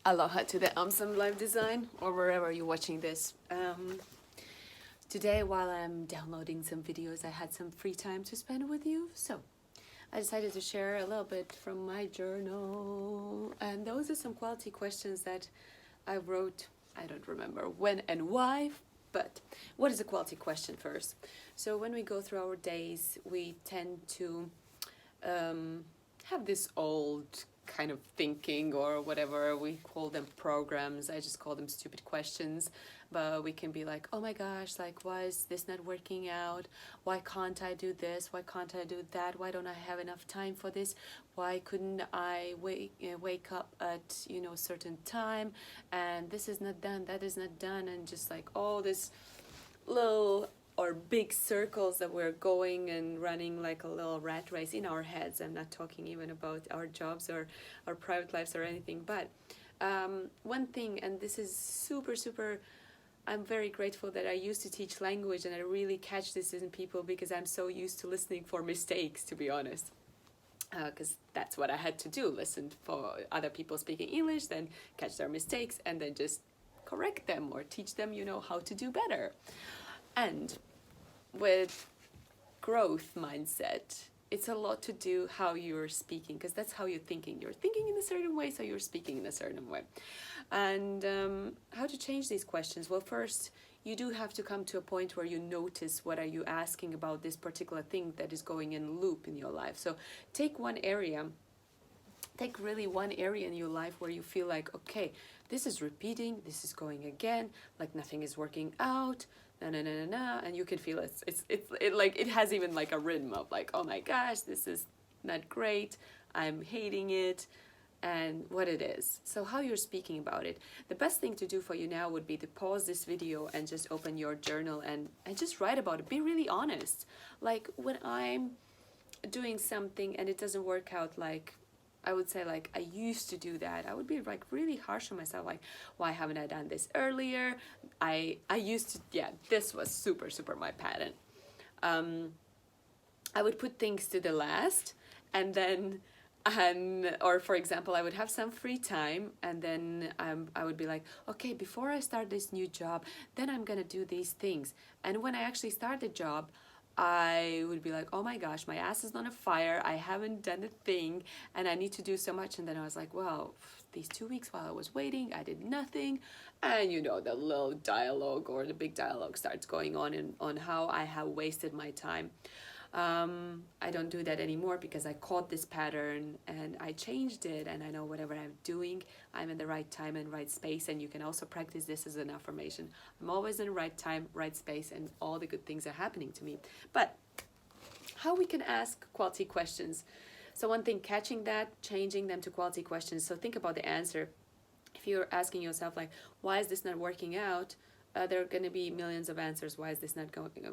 Aloha to the ommmsome live design or wherever you're watching this. Today, while I'm downloading some videos, I had some free time to spend with you, so I decided to share a little bit from my journal. And those are some quality questions that I wrote. I don't remember when and why, but what is a quality question first? So when we go through our days, we tend to have this old kind of thinking, or whatever we call them, programs. I just call them stupid questions, but we can be like, oh my gosh, like, why is this not working out? Why can't I do this? Why can't I do that? Why don't I have enough time for this? Why couldn't I wake up at certain time, and this is not done, that is not done, and just like all this little or big circles that we're going and running like a little rat race in our heads. I'm not talking even about our jobs or our private lives or anything, but one thing, and this is super, I'm very grateful that I used to teach language, and I really catch this in people because I'm so used to listening for mistakes, to be honest. Because that's what I had to do, listen for other people speaking English, then catch their mistakes, and then just correct them or teach them, how to do better. And with growth mindset, it's a lot to do how you're speaking, because that's how you're thinking. You're thinking in a certain way, so you're speaking in a certain way. And how to change these questions? Well, first, you do have to come to a point where you notice what are you asking about this particular thing that is going in loop in your life. So take one area. Take really one area in your life where you feel like, okay, this is repeating, this is going again, like nothing is working out, and you can feel it has even like a rhythm of like, oh my gosh, this is not great, I'm hating it, and what it is. So how you're speaking about it. The best thing to do for you now would be to pause this video and just open your journal and just write about it. Be really honest. Like when I'm doing something and it doesn't work out, like I would say, like, I used to do that, I would be like really harsh on myself, like, why haven't I done this earlier? I used to, yeah, this was super my pattern. I would put things to the last, and then or for example, I would have some free time, and then I would be like, okay, before I start this new job, then I'm gonna do these things. And when I actually start the job, I would be like, oh my gosh, my ass is on a fire, I haven't done a thing, and I need to do so much. And then I was like, well, these 2 weeks while I was waiting, I did nothing. And the little dialogue or the big dialogue starts going on how I have wasted my time. I don't do that anymore because I caught this pattern and I changed it, and I know whatever I'm doing, I'm in the right time and right space. And you can also practice this as an affirmation. I'm always in the right time, right space, and all the good things are happening to me. But how we can ask quality questions. So one thing, catching that, changing them to quality questions. So think about the answer. If you're asking yourself like, why is this not working out? There are going to be millions of answers. Why is this not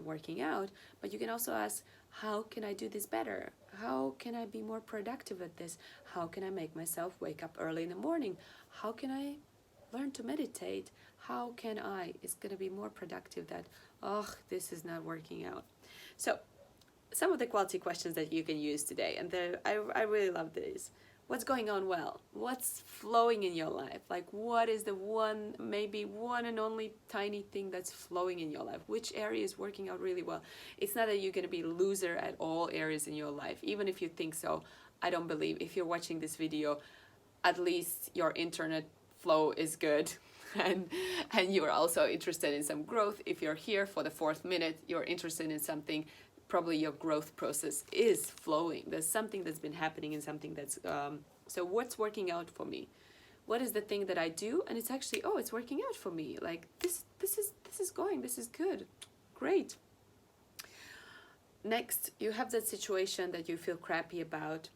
working out? But you can also ask, how can I do this better? How can I be more productive at this? How can I make myself wake up early in the morning? How can I learn to meditate? How can it's going to be more productive that, this is not working out. So some of the quality questions that you can use today, and I really love these. What's going on well? What's flowing in your life? Like, what is the maybe one and only tiny thing that's flowing in your life? Which area is working out really well? It's not that you're going to be a loser at all areas in your life. Even if you think so, I don't believe. If you're watching this video, at least your internet flow is good. And you're also interested in some growth. If you're here for the 4th minute, you're interested in something, probably your growth process is flowing. There's something that's been happening and something that's so what's working out for me? What is the thing that I do and it's actually, it's working out for me? Like this is going, this is good, great. Next, you have that situation that you feel crappy about.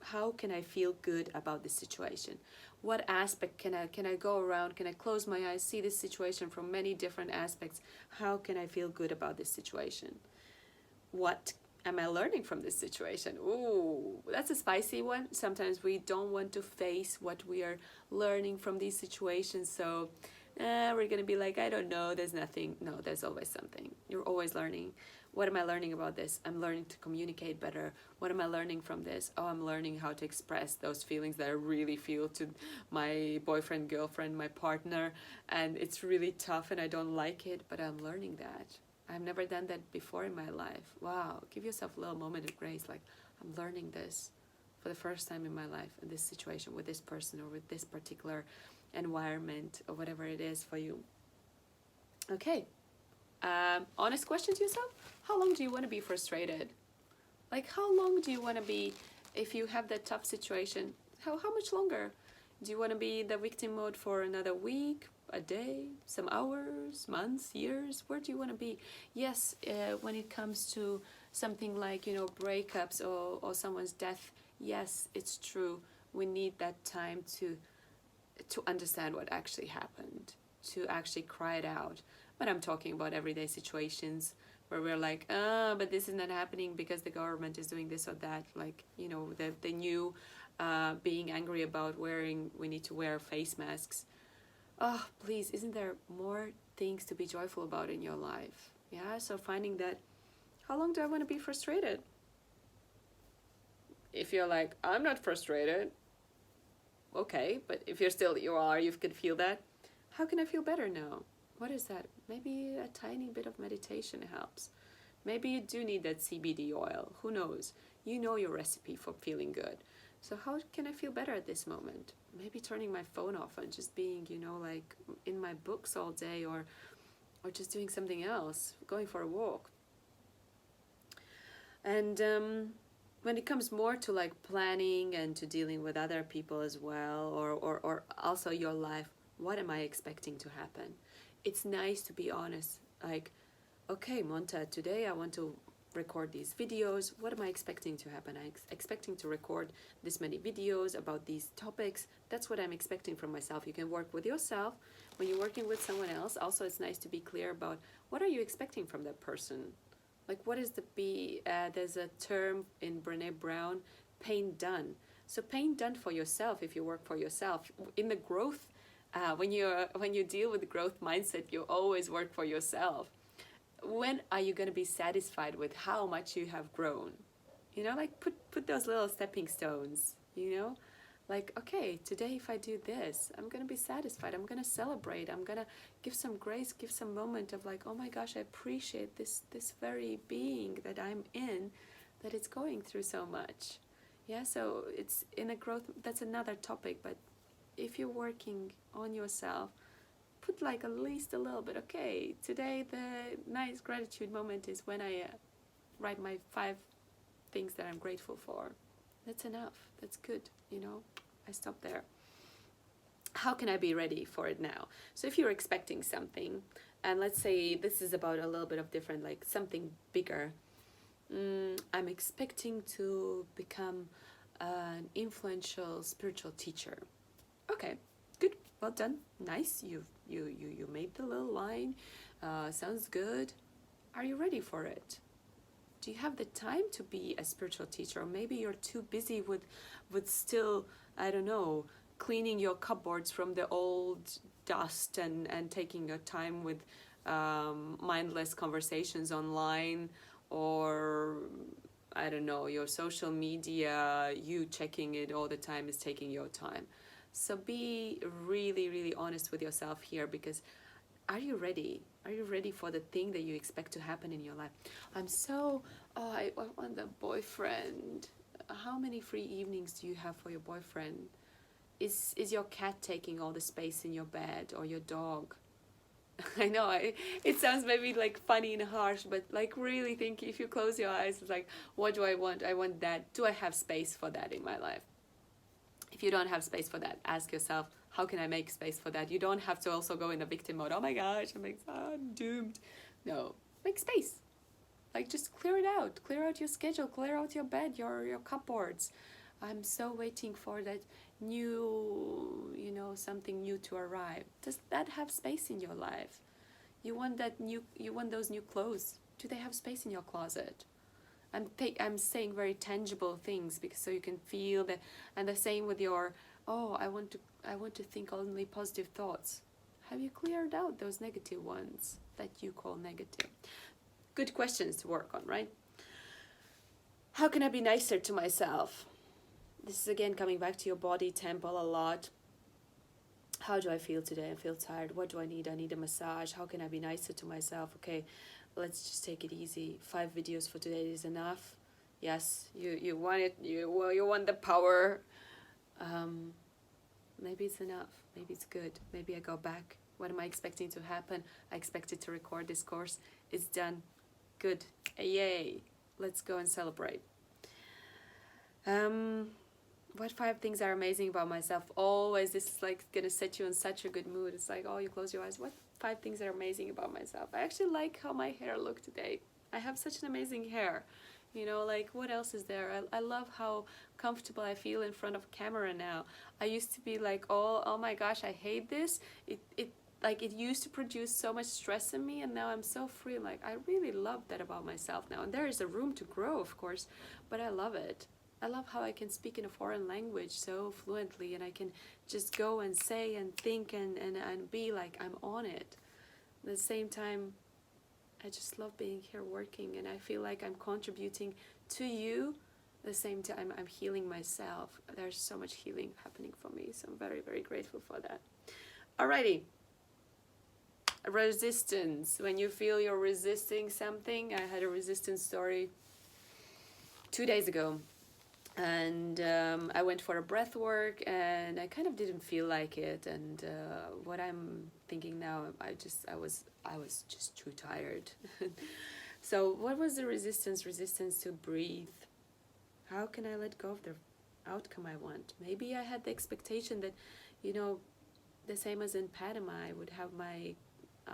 How can I feel good about this situation? What aspect can I go around? Can I close my eyes, see this situation from many different aspects? How can I feel good about this situation? What am I learning from this situation? Ooh, that's a spicy one. Sometimes we don't want to face what we are learning from these situations. So we're going to be like, I don't know, there's nothing. No, there's always something. You're always learning. What am I learning about this? I'm learning to communicate better. What am I learning from this? Oh, I'm learning how to express those feelings that I really feel to my boyfriend, girlfriend, my partner, and it's really tough and I don't like it, but I'm learning that. I've never done that before in my life. Wow, give yourself a little moment of grace, like, I'm learning this for the first time in my life, in this situation, with this person, or with this particular environment, or whatever it is for you. Okay, honest question to yourself. How long do you want to be frustrated? Like, how long do you want to be, if you have that tough situation, how much longer? Do you want to be in the victim mode for another week, a day, some hours, months, years? Where do you want to be? Yes, when it comes to something like, breakups or someone's death, yes, it's true. We need that time to understand what actually happened, to actually cry it out. But I'm talking about everyday situations where we're like, but this is not happening because the government is doing this or that. Like, the new being angry about we need to wear face masks. Oh, please, isn't there more things to be joyful about in your life? Yeah, so finding that, how long do I want to be frustrated? If you're like, I'm not frustrated, okay, but if you can feel that, how can I feel better now? What is that? Maybe a tiny bit of meditation helps. Maybe you do need that CBD oil. Who knows? You know your recipe for feeling good. So how can I feel better at this moment? Maybe turning my phone off and just being, like in my books all day, or just doing something else, going for a walk. And when it comes more to like planning and to dealing with other people as well, or also your life, what am I expecting to happen? It's nice to be honest, like, okay, Monta, today I want to record these videos. What am I expecting to happen? I'm expecting to record this many videos about these topics. That's what I'm expecting from myself. You can work with yourself. When you're working with someone else, also it's nice to be clear about what are you expecting from that person. Like, what is there's a term in Brené Brown, pain done. So pain done for yourself if you work for yourself. In the growth, when you deal with the growth mindset, you always work for yourself. When are you going to be satisfied with how much you have grown? Like put those little stepping stones, like, okay, today if I do this, I'm going to be satisfied. I'm going to celebrate. I'm going to give some grace, give some moment of like, oh my gosh, I appreciate this very being that I'm in, that it's going through so much. Yeah, so it's in a growth, that's another topic, but if you're working on yourself, put like at least a little bit, okay, today the nice gratitude moment is when I write my 5 things that I'm grateful for. That's enough. That's good, I stop there. How can I be ready for it now? So if you're expecting something, and let's say this is about a little bit of different, like something bigger. I'm expecting to become an influential spiritual teacher. Okay, good, well done, nice. You made the little line. Sounds good. Are you ready for it? Do you have the time to be a spiritual teacher? Or maybe you're too busy with still, I don't know, cleaning your cupboards from the old dust and taking your time with mindless conversations online, or I don't know, your social media, you checking it all the time is taking your time. So be really, really honest with yourself here, because are you ready? Are you ready for the thing that you expect to happen in your life? I want a boyfriend. How many free evenings do you have for your boyfriend? Is your cat taking all the space in your bed, or your dog? I know it sounds maybe like funny and harsh, but like really think, if you close your eyes, it's like, what do I want? I want that. Do I have space for that in my life? If you don't have space for that, ask yourself, how can I make space for that? You don't have to also go in a victim mode. Oh my gosh, I'm doomed. No, make space. Like, just clear it out. Clear out your schedule. Clear out your bed, your cupboards. I'm so waiting for that new, something new to arrive. Does that have space in your life? You want those new clothes. Do they have space in your closet? I'm saying very tangible things, because so you can feel that. And the same with your, I want to think only positive thoughts. Have you cleared out those negative ones that you call negative? good questions to work on, right? How can I be nicer to myself? This is again coming back to your body temple a lot. How do I feel today? I feel tired. What do I need? I need a massage. How can I be nicer to myself? Okay, let's just take it easy. 5 videos for today is enough. Yes, you want it. You want the power. Maybe it's enough. Maybe it's good. Maybe I go back. What am I expecting to happen? I expected to record this course. It's done. Good. Yay. Let's go and celebrate. What 5 things are amazing about myself? Always, this is like gonna set you in such a good mood. It's like, oh, you close your eyes. What 5 things are amazing about myself? I actually like how my hair looked today. I have such an amazing hair. You know, like, what else is there? I love how comfortable I feel in front of camera now. I used to be like, oh my gosh, I hate this. It used to produce so much stress in me, and now I'm so free. Like, I really love that about myself now. And there is a room to grow, of course, but I love it. I love how I can speak in a foreign language so fluently, and I can just go and say and think and be like I'm on it. At the same time, I just love being here working, and I feel like I'm contributing to you. At the same time, I'm healing myself. There's so much healing happening for me, so I'm very, very grateful for that. Alrighty. Resistance. When you feel you're resisting something, I had a resistance story 2 days ago. And I went for a breath work, and I kind of didn't feel like it. And what I'm thinking now, I was just too tired. So what was the resistance? Resistance to breathe. How can I let go of the outcome I want? Maybe I had the expectation that, you know, the same as in Panama, I would have my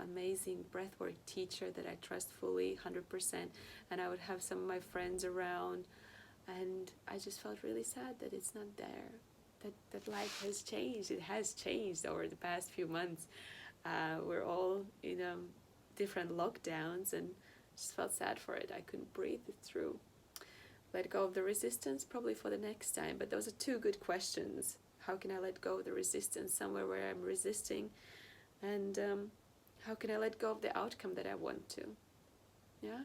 amazing breathwork teacher that I trust fully, 100%, and I would have some of my friends around. And I just felt really sad that it's not there, that life has changed. It has changed over the past few months. We're all in different lockdowns, and just felt sad for it. I couldn't breathe it through. Let go of the resistance, probably for the next time. But those are 2 good questions. How can I let go of the resistance somewhere where I'm resisting? And how can I let go of the outcome that I want to? Yeah?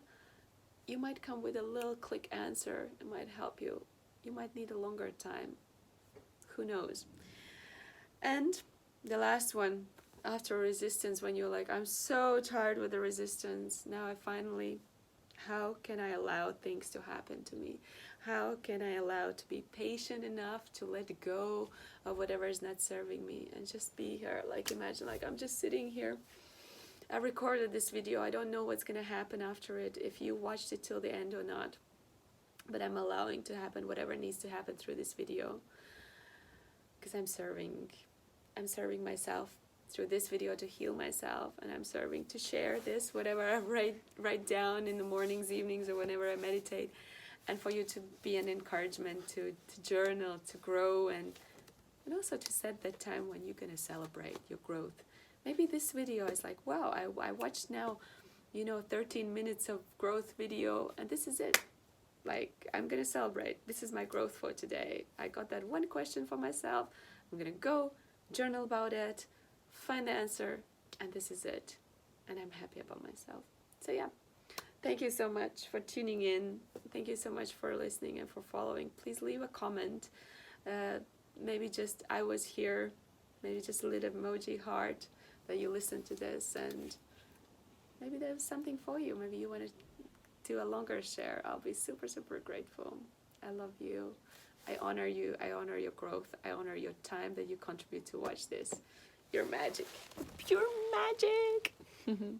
You might come with a little quick answer. It might help you. You might need a longer time. Who knows? And the last one, after resistance, when you're like, I'm so tired with the resistance. Now how can I allow things to happen to me? How can I allow to be patient enough to let go of whatever is not serving me and just be here? Like, imagine, like, I'm just sitting here. I recorded this video. I don't know what's going to happen after it, if you watched it till the end or not. But I'm allowing to happen whatever needs to happen through this video. Because I'm serving myself through this video to heal myself. And I'm serving to share this, whatever I write down in the mornings, evenings, or whenever I meditate. And for you to be an encouragement to journal, to grow, and also to set that time when you're going to celebrate your growth. Maybe this video is like, wow, I watched now, 13 minutes of growth video, and this is it. Like, I'm going to celebrate. This is my growth for today. I got that one question for myself. I'm going to go journal about it, find the answer, and this is it. And I'm happy about myself. So yeah, thank you so much for tuning in. Thank you so much for listening and for following. Please leave a comment. Maybe just I was here. Maybe just a little emoji heart that you listen to this, and maybe there's something for you. Maybe you want to do a longer share. I'll be super, super grateful. I love you. I honor you. I honor your growth. I honor your time that you contribute to watch this. You're magic. Pure magic.